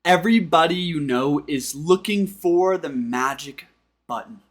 Everybody you know is looking for the magic button.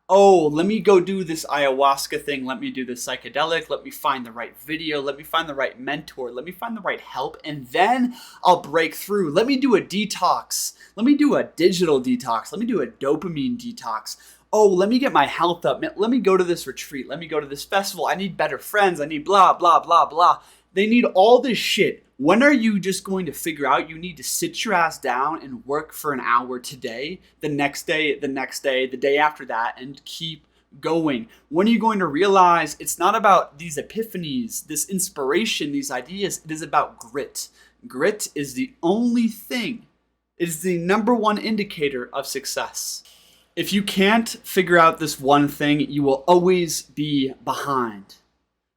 Oh, let me go do this ayahuasca thing. Let me do this psychedelic. Let me find the right video. Let me find the right mentor. Let me find the right help. And then I'll break through. Let me do a detox. Let me do a digital detox. Let me do a dopamine detox. Oh, let me get my health up. Let me go to this retreat. Let me go to this festival. I need better friends. I need blah, blah, blah, blah. They need all this shit. When are you just going to figure out you need to sit your ass down and work for an hour today, the next day, the day after that, and keep going? When are you going to realize it's not about these epiphanies, this inspiration, these ideas? It is about grit. Grit is the only thing, it is the number one indicator of success. If you can't figure out this one thing, you will always be behind.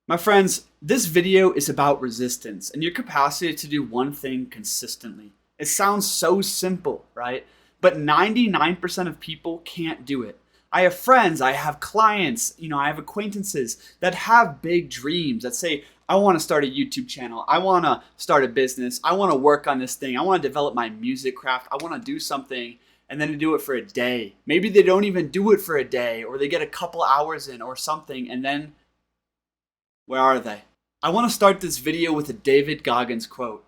My friends, this video is about resistance and your capacity to do one thing consistently. It sounds so simple, right? But 99% of people can't do it. I have friends, I have clients, I have acquaintances that have big dreams that say, I want to start a YouTube channel. I want to start a business. I want to work on this thing. I want to develop my music craft. I want to do something, and then to do it for a day. Maybe they don't even do it for a day, or they get a couple hours in or something, and then where are they? I want to start this video with a David Goggins quote.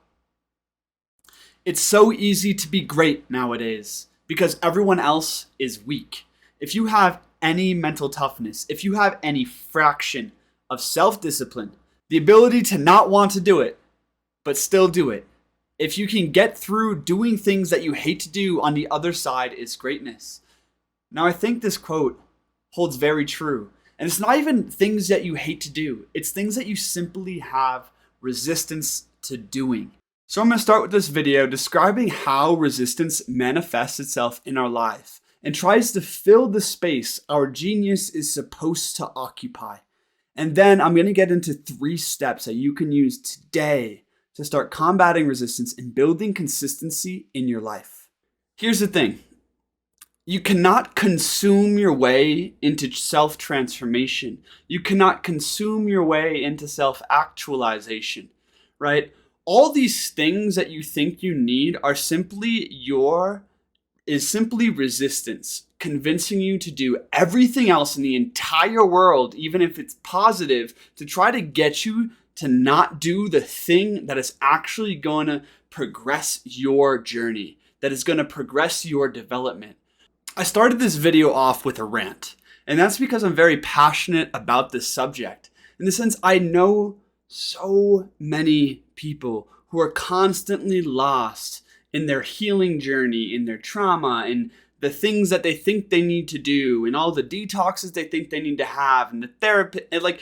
It's so easy to be great nowadays because everyone else is weak. If you have any mental toughness, if you have any fraction of self-discipline, the ability to not want to do it, but still do it, if you can get through doing things that you hate to do, on the other side is greatness. Now, I think this quote holds very true. And it's not even things that you hate to do. It's things that you simply have resistance to doing. So I'm going to start with this video describing how resistance manifests itself in our life and tries to fill the space our genius is supposed to occupy. And then I'm going to get into 3 steps that you can use today to start combating resistance and building consistency in your life. Here's the thing. You cannot consume your way into self-transformation. You cannot consume your way into self-actualization, right? All these things that you think you need are simply resistance, convincing you to do everything else in the entire world, even if it's positive, to try to get you to not do the thing that is actually going to progress your journey, that is going to progress your development. I started this video off with a rant, and that's because I'm very passionate about this subject. In the sense, I know so many people who are constantly lost in their healing journey, in their trauma, in the things that they think they need to do, and all the detoxes they think they need to have, and the therapy, and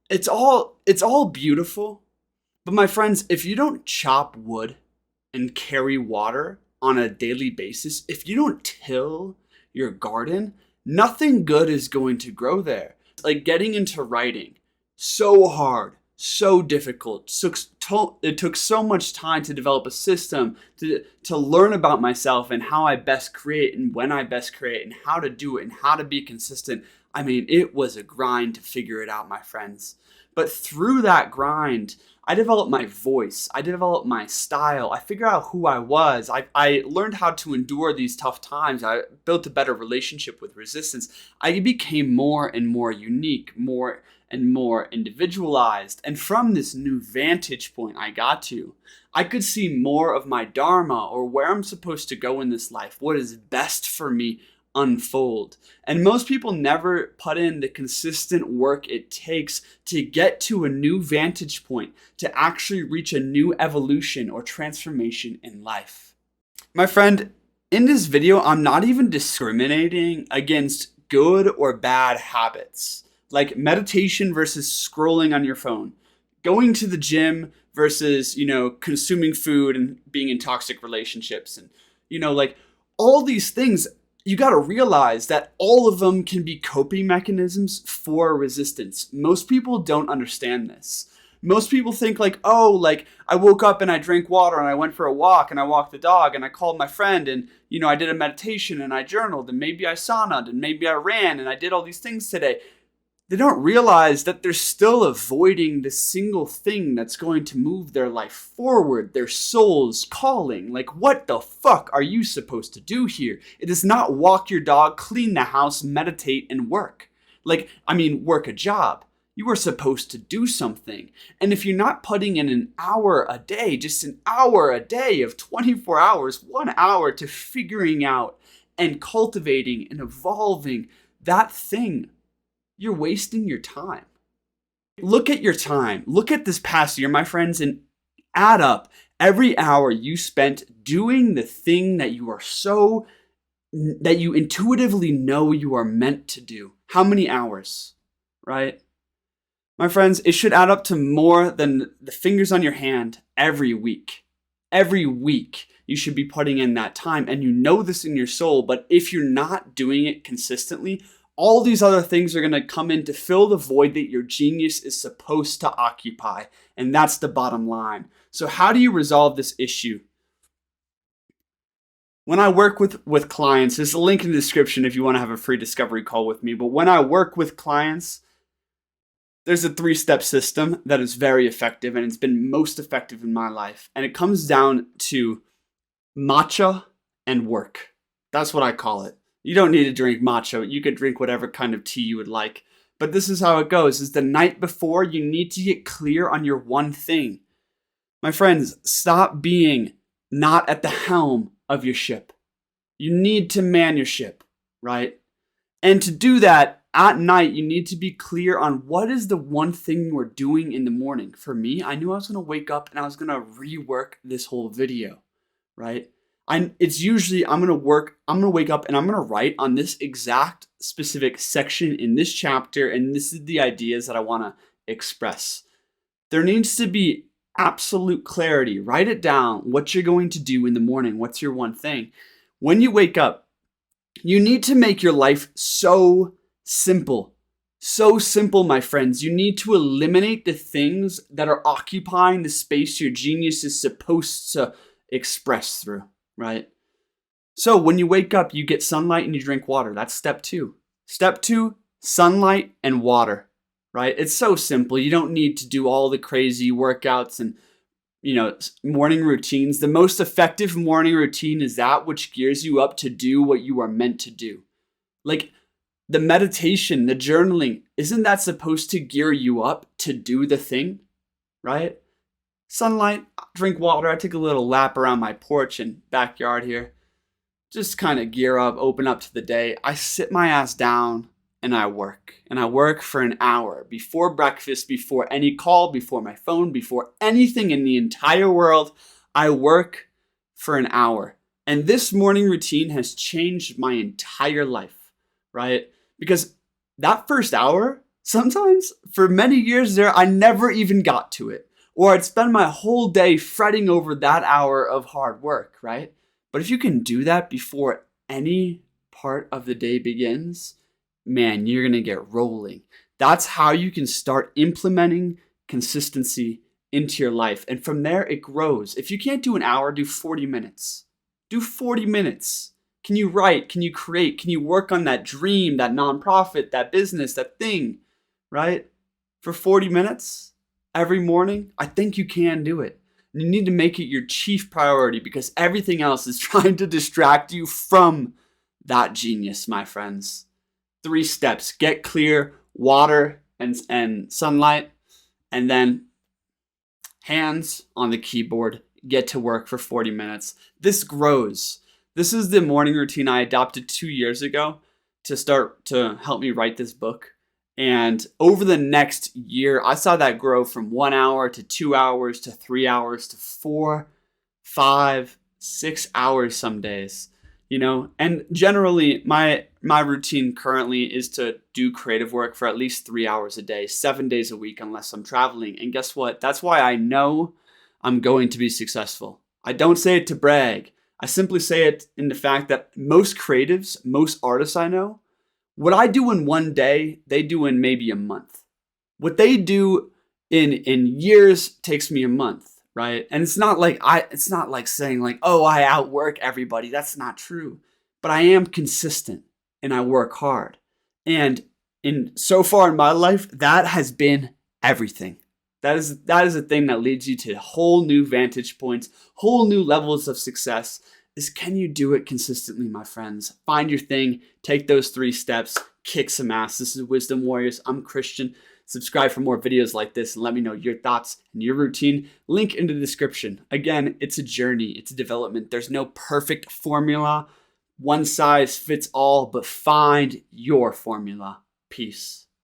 it's all beautiful. But my friends, if you don't chop wood and carry water on a daily basis, if you don't till your garden, nothing good is going to grow there. Like getting into writing, so hard, so difficult. It took so much time to develop a system, to learn about myself and how I best create and when I best create and how to do it and how to be consistent. I mean, it was a grind to figure it out, my friends. But through that grind, I developed my voice. I developed my style. I figured out who I was. I learned how to endure these tough times. I built a better relationship with resistance. I became more and more unique, more and more individualized. And from this new vantage point I could see more of my dharma, or where I'm supposed to go in this life, what is best for me, unfold. And most people never put in the consistent work it takes to get to a new vantage point, to actually reach a new evolution or transformation in life. My friend, in this video, I'm not even discriminating against good or bad habits, like meditation versus scrolling on your phone, going to the gym versus, consuming food and being in toxic relationships, and, all these things. You got to realize that all of them can be coping mechanisms for resistance. Most people don't understand this. Most people think I woke up and I drank water and I went for a walk and I walked the dog and I called my friend and, I did a meditation and I journaled and maybe I saunaed and maybe I ran and I did all these things today. They don't realize that they're still avoiding the single thing that's going to move their life forward, their soul's calling. Like, what the fuck are you supposed to do here? It is not walk your dog, clean the house, meditate, and work. Work a job. You are supposed to do something. And if you're not putting in an hour a day, just an hour a day of 24 hours, 1 hour to figuring out and cultivating and evolving that thing, you're wasting your time. Look at your time. Look at this past year, my friends, and add up every hour you spent doing the thing that you intuitively know you are meant to do. How many hours, right? My friends, it should add up to more than the fingers on your hand every week. Every week, you should be putting in that time, and you know this in your soul, but if you're not doing it consistently, all these other things are going to come in to fill the void that your genius is supposed to occupy. And that's the bottom line. So how do you resolve this issue? When I work with clients, there's a link in the description if you want to have a free discovery call with me. But when I work with clients, there's a 3-step system that is very effective, and it's been most effective in my life. And it comes down to matcha and work. That's what I call it. You don't need to drink matcha. You could drink whatever kind of tea you would like. But this is how it goes. Is the night before, you need to get clear on your one thing. My friends, stop being not at the helm of your ship. You need to man your ship, right? And to do that, at night, you need to be clear on what is the one thing you are doing in the morning. For me, I knew I was going to wake up and I was going to rework this whole video, right? I'm going to wake up and I'm going to write on this exact specific section in this chapter, and this is the ideas that I want to express. There needs to be absolute clarity. Write it down, what you're going to do in the morning. What's your one thing? When you wake up, you need to make your life so simple. So simple, my friends. You need to eliminate the things that are occupying the space your genius is supposed to express through. Right? So when you wake up, you get sunlight and you drink water. That's step 2. Step 2, sunlight and water. Right? It's so simple. You don't need to do all the crazy workouts and, morning routines. The most effective morning routine is that which gears you up to do what you are meant to do. Like the meditation, the journaling, isn't that supposed to gear you up to do the thing? Right? Sunlight, drink water. I take a little lap around my porch and backyard here. Just kind of gear up, open up to the day. I sit my ass down and I work. And I work for an hour before breakfast, before any call, before my phone, before anything in the entire world. I work for an hour. And this morning routine has changed my entire life, right? Because that first hour, sometimes for many years there, I never even got to it. Or I'd spend my whole day fretting over that hour of hard work, right? But if you can do that before any part of the day begins, man, you're going to get rolling. That's how you can start implementing consistency into your life. And from there, it grows. If you can't do an hour, do 40 minutes. Do 40 minutes. Can you write? Can you create? Can you work on that dream, that nonprofit, that business, that thing, right? For 40 minutes? Every morning, I think you can do it. And you need to make it your chief priority because everything else is trying to distract you from that genius, my friends. 3 steps. Get clear, water and sunlight, and then hands on the keyboard. Get to work for 40 minutes. This grows. This is the morning routine I adopted 2 years ago to start to help me write this book. And over the next year, I saw that grow from 1 hour to 2 hours to 3 hours to 4, 5, 6 hours some days, and generally my routine currently is to do creative work for at least 3 hours a day, 7 days a week, unless I'm traveling. And guess what? That's why I know I'm going to be successful. I don't say it to brag. I simply say it in the fact that most creatives, most artists I know, what I do in one day, they do in maybe a month. What they do in years takes me a month, right? And it's not like saying like, oh, I outwork everybody. That's not true. But I am consistent and I work hard. And in so far in my life, that has been everything. That is a thing that leads you to whole new vantage points, whole new levels of success. Is can you do it consistently, my friends? Find your thing, take those 3 steps, kick some ass. This is Wisdom Warriors. I'm Christian. Subscribe for more videos like this and let me know your thoughts and your routine. Link in the description. Again, it's a journey, it's a development. There's no perfect formula. One size fits all, but find your formula. Peace.